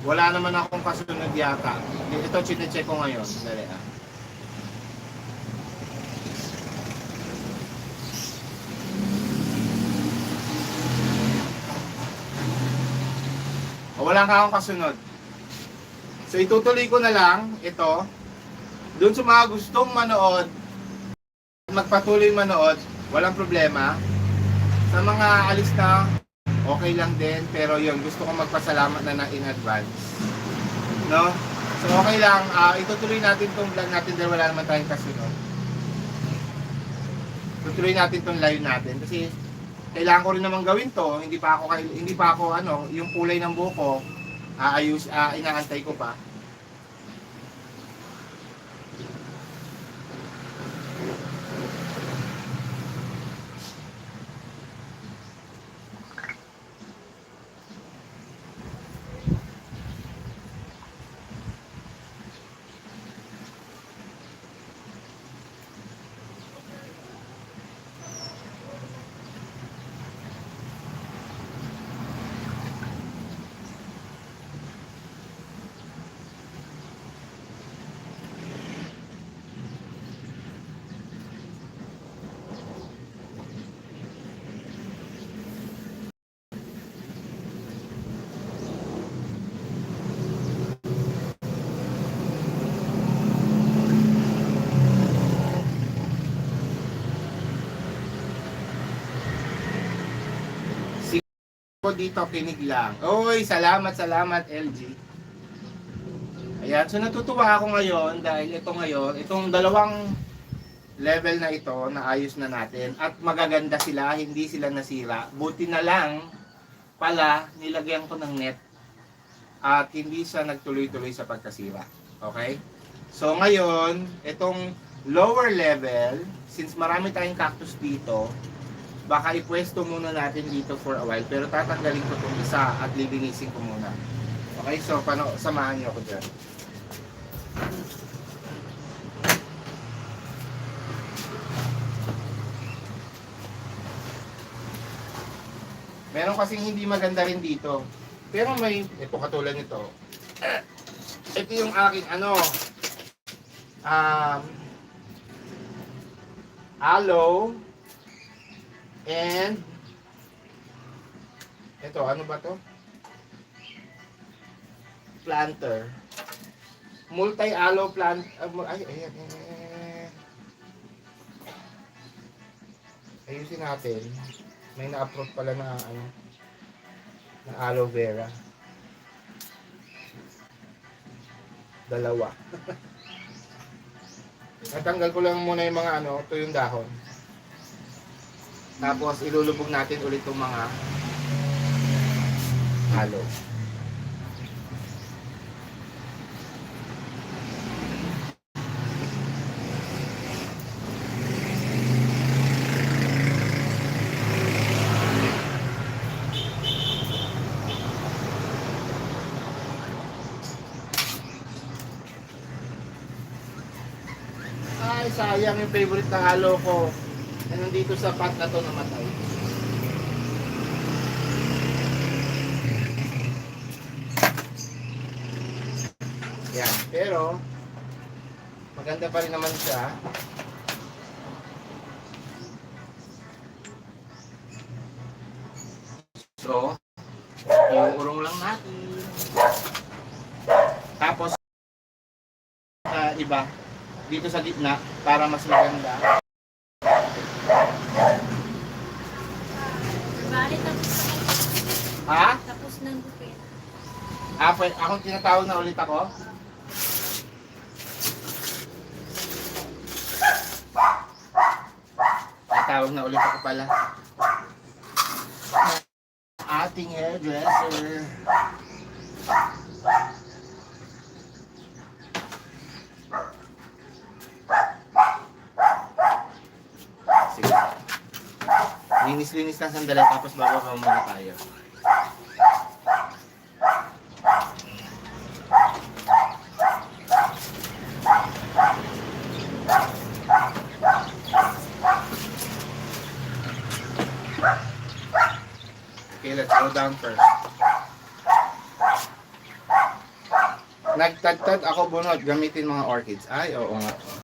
Wala naman akong kasunod yata. Ito, chinecheck ko ngayon. Dali ah. Wala nga akong kasunod. So itutuloy ko na lang ito. Doon sa mga gustong manood, magpatuloy manood, walang problema. Sa mga alis na, okay lang din. Pero yun, gusto ko magpasalamat na in advance. No? So okay lang, itutuloy natin tong vlog natin dahil wala naman tayong kasunod. Tutuloy natin tong live natin kasi kailangan ko rin naman gawin to. Hindi pa ako yung kulay ng buhok ko inaantay ko pa. Ko dito kinig lang. Oy, salamat LG. Ayan, so natutuwa ako ngayon dahil itong dalawang level na ito naayos na natin at magaganda sila, hindi sila nasira. Buti na lang pala nilagyan ko ng net at hindi siya nagtuloy-tuloy sa pagkasira. Okay? So ngayon, itong lower level, since marami tayong cactus dito, baka ipwesto muna natin dito for a while, pero tatanggalin ko itong isa at lilinisin ko muna. Okay, so samahan niyo ako dyan. Meron kasing hindi maganda rin dito. Pero ito katulad nito. Ito yung aking aloe. And ito, ano ba to? Planter. Multi-aloe plant. Ayan. Ayusin natin. May na-approve pala na na aloe vera. Dalawa. Natanggal ko lang muna yung mga ito yung dahon. Tapos ilulubog natin ulit itong mga aloe. Ay, sayang yung favorite na aloe ko. Nandito sa pot na to namatay. Yan. Pero maganda pa rin naman siya. So, iurong lang natin. Tapos iba dito sa gitna para mas maganda. Ha? Tapos ng bukit. Akong tinatawag na ulit ako? Tinatawag na ulit ako pala. Ating hairdresser. Sige. Linis-linis lang sandali tapos bababa muna tayo. Okay, let's go down first. Nagtagtad ako bunot, gamitin mga orchids. Ay, oo nga.